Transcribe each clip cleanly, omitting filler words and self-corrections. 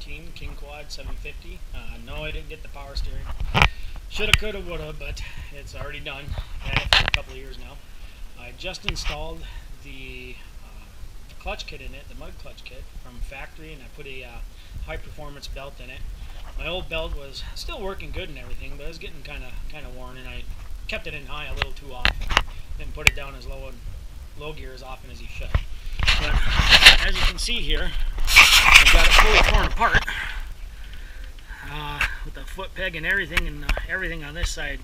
2014 Kingquad 750. No, I didn't get the power steering. Shoulda, coulda, woulda, but it's already done. Had it for a couple of years now. I just installed the clutch kit in it, the mud clutch kit from factory, and I put a high performance belt in it. My old belt was still working good and everything, but it was getting kind of worn, and I kept it in high a little too often. Didn't put it down as low gear as often as you should. But as you can see here, I've got it fully torn apart with the foot peg and everything on this side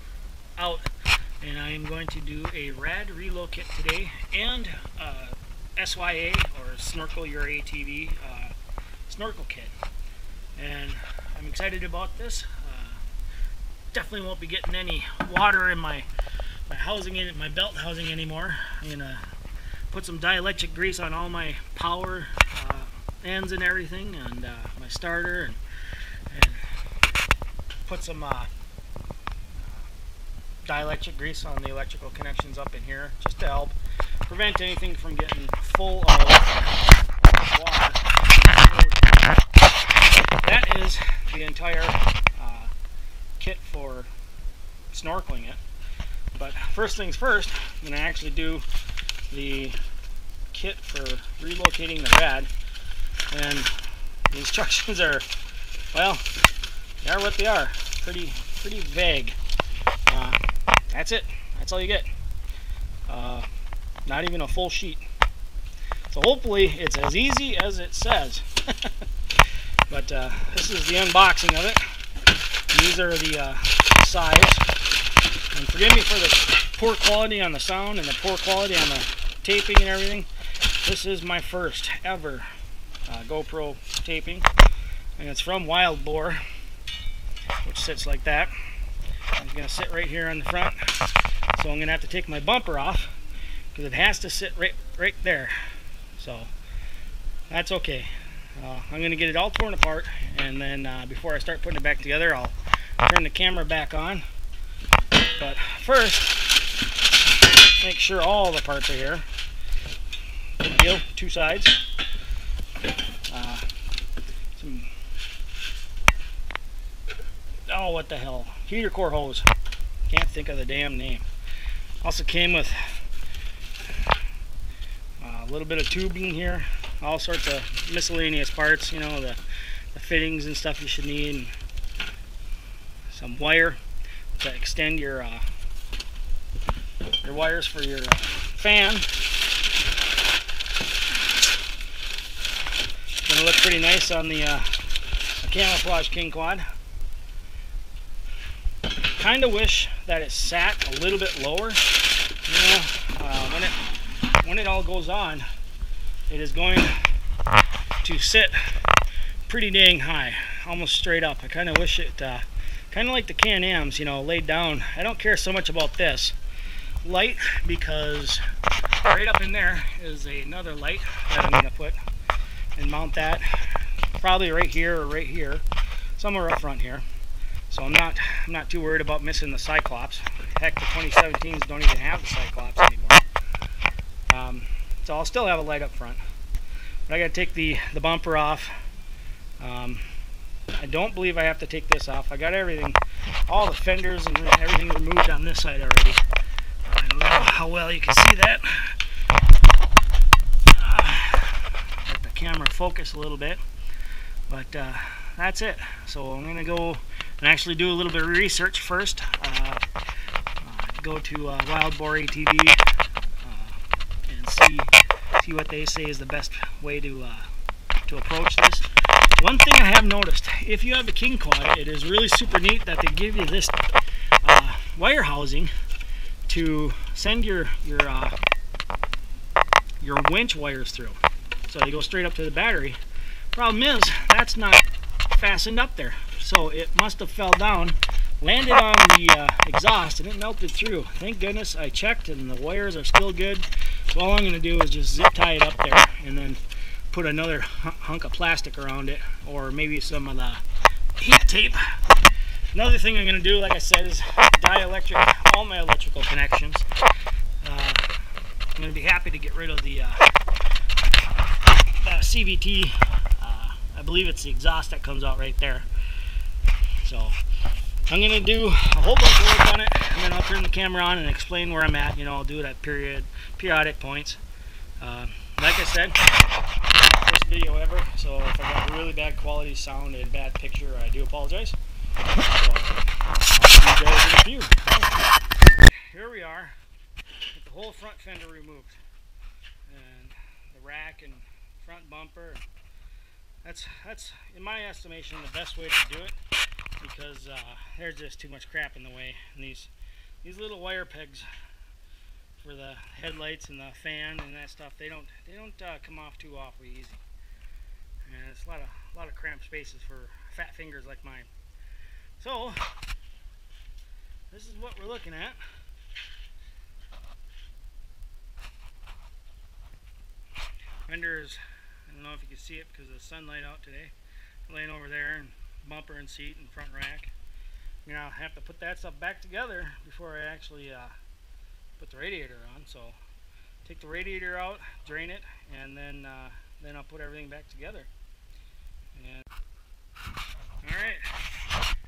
out. And I am going to do a rad reload kit today and SYA or Snorkel Your ATV snorkel kit. And I'm excited about this. Definitely won't be getting any water in my housing, in my belt housing anymore. I'm gonna put some dielectric grease on all my power ends and everything, and my starter, and put some dielectric grease on the electrical connections up in here, just to help prevent anything from getting full of water. That is the entire kit for snorkeling it. But first things first, I'm going to actually do the kit for relocating the rad, and the instructions are, well, they are what they are. Pretty vague. That's it. That's all you get. Not even a full sheet. So hopefully it's as easy as it says. But this is the unboxing of it. These are the sides. And forgive me for the poor quality on the sound and the poor quality on the taping and everything. This is my first ever GoPro taping, and it's from Wild Boar, which sits like that. It's going to sit right here on the front, so I'm going to have to take my bumper off because it has to sit right there. So that's okay. I'm going to get it all torn apart, and then before I start putting it back together, I'll turn the camera back on. But first, make sure all the parts are here. Good deal, two sides. Oh, what the hell? Heater core hose. Can't think of the damn name. Also came with a little bit of tubing here. All sorts of miscellaneous parts, you know, the fittings and stuff you should need. And some wire to extend your wires for your fan. It's gonna look pretty nice on the camouflage Kingquad. Kind of wish that it sat a little bit lower. You know, when it all goes on, it is going to sit pretty dang high, almost straight up. I kind of wish it, kind of like the Can-Ams, you know, laid down. I don't care so much about this light, because right up in there is another light that I'm going to put and mount that probably right here or right here, somewhere up front here. So I'm not too worried about missing the Cyclops. Heck, the 2017s don't even have the Cyclops anymore. So I'll still have a light up front. But I got to take the bumper off. I don't believe I have to take this off. I got everything, all the fenders and everything removed on this side already. I don't know how well you can see that. Let the camera focus a little bit. But that's it. So I'm going to go and actually do a little bit of research first. Go to Wild Boar ATV and see what they say is the best way to approach this. One thing I have noticed, if you have the Kingquad, it is really super neat that they give you this wire housing to send your winch wires through. So they go straight up to the battery. Problem is, that's not fastened up there. So it must have fell down, landed on the exhaust, and it melted through. Thank goodness I checked, and the wires are still good. So all I'm going to do is just zip tie it up there, and then put another hunk of plastic around it, or maybe some of the heat tape. Another thing I'm going to do, like I said, is dielectric all my electrical connections. I'm going to be happy to get rid of the CVT I believe it's the exhaust that comes out right there. So I'm going to do a whole bunch of work on it, and then I'll turn the camera on and explain where I'm at. You know, I'll do it at periodic points. Like I said, first video ever, so if I got really bad quality sound and bad picture, I do apologize. So I'll see you guys in a few. Here we are with the whole front fender removed, and the rack and front bumper. That's in my estimation the best way to do it, because there's just too much crap in the way. And these little wire pegs for the headlights and the fan and that stuff, they don't come off too awfully easy. And it's a lot of cramped spaces for fat fingers like mine. So this is what we're looking at. Fenders, I don't know if you can see it because of the sunlight out today, laying over there, and bumper and seat and front rack. You know, I'll have to put that stuff back together before I actually put the radiator on. So take the radiator out, drain it, and then I'll put everything back together. And alright,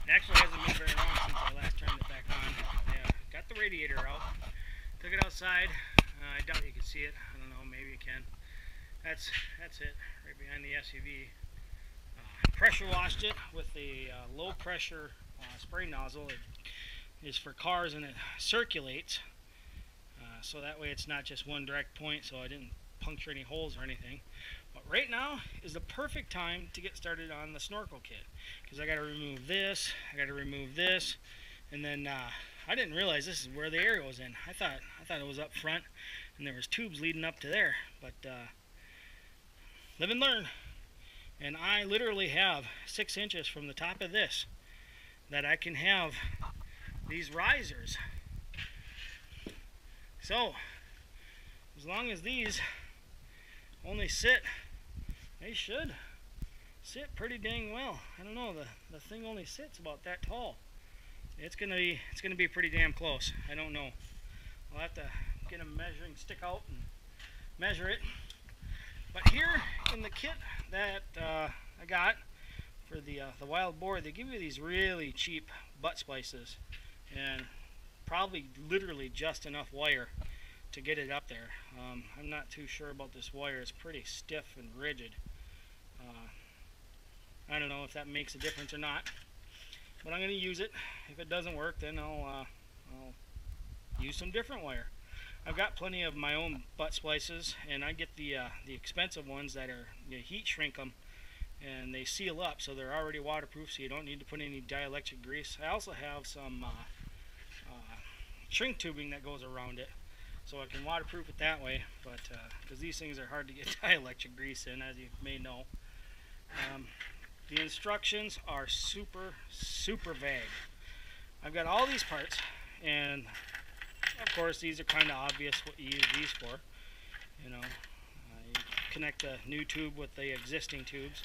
it actually hasn't been very long since I last turned it back on. Yeah, got the radiator out, took it outside. I doubt you can see it. I don't know, maybe you can. That's it, right behind the SUV. Pressure washed it with the low pressure spray nozzle. It is for cars, and it circulates, so that way it's not just one direct point, so I didn't puncture any holes or anything. But right now is the perfect time to get started on the snorkel kit, because I got to remove this, I got to remove this, and then I didn't realize this is where the air goes in. I thought it was up front and there was tubes leading up to there, but live and learn. And I literally have 6 inches from the top of this that I can have these risers. So as long as these only sit, they should sit pretty dang well. I don't know, the thing only sits about that tall. It's gonna be pretty damn close. I don't know. I'll have to get a measuring stick out and measure it. But here in the kit that I got for the wild boar, they give you these really cheap butt splices, and probably literally just enough wire to get it up there. I'm not too sure about this wire. It's pretty stiff and rigid. I don't know if that makes a difference or not, but I'm going to use it. If it doesn't work, then I'll use some different wire. I've got plenty of my own butt splices, and I get the expensive ones that are, you heat shrink them, and they seal up, so they're already waterproof, so you don't need to put any dielectric grease. I also have some shrink tubing that goes around it, so I can waterproof it that way. But because these things are hard to get dielectric grease in, as you may know. The instructions are super vague. I've got all these parts, and of course these are kind of obvious what you use these for. You know, you connect a new tube with the existing tubes,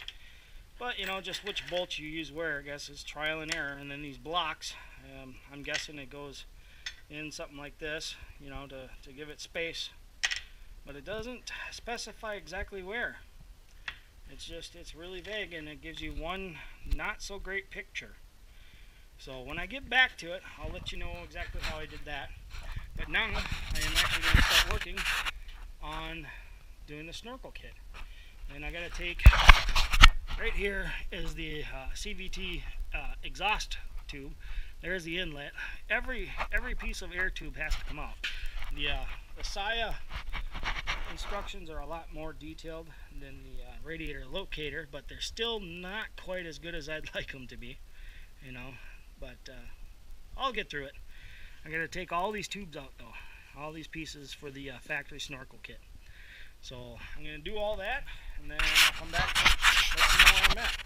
but you know, just which bolts you use where, I guess, is trial and error. And then these blocks, I'm guessing it goes in something like this, you know, to give it space, but it doesn't specify exactly where. It's really vague, and it gives you one not so great picture. So when I get back to it, I'll let you know exactly how I did that. But now I am actually going to start working on doing the snorkel kit. And I got to take, right here is the CVT exhaust tube. There's the inlet. Every piece of air tube has to come out. The Saya instructions are a lot more detailed than the radiator locator, but they're still not quite as good as I'd like them to be, you know. But I'll get through it. I'm going to take all these tubes out though, all these pieces for the factory snorkel kit. So I'm going to do all that, and then I'll come back and let you know where I'm at.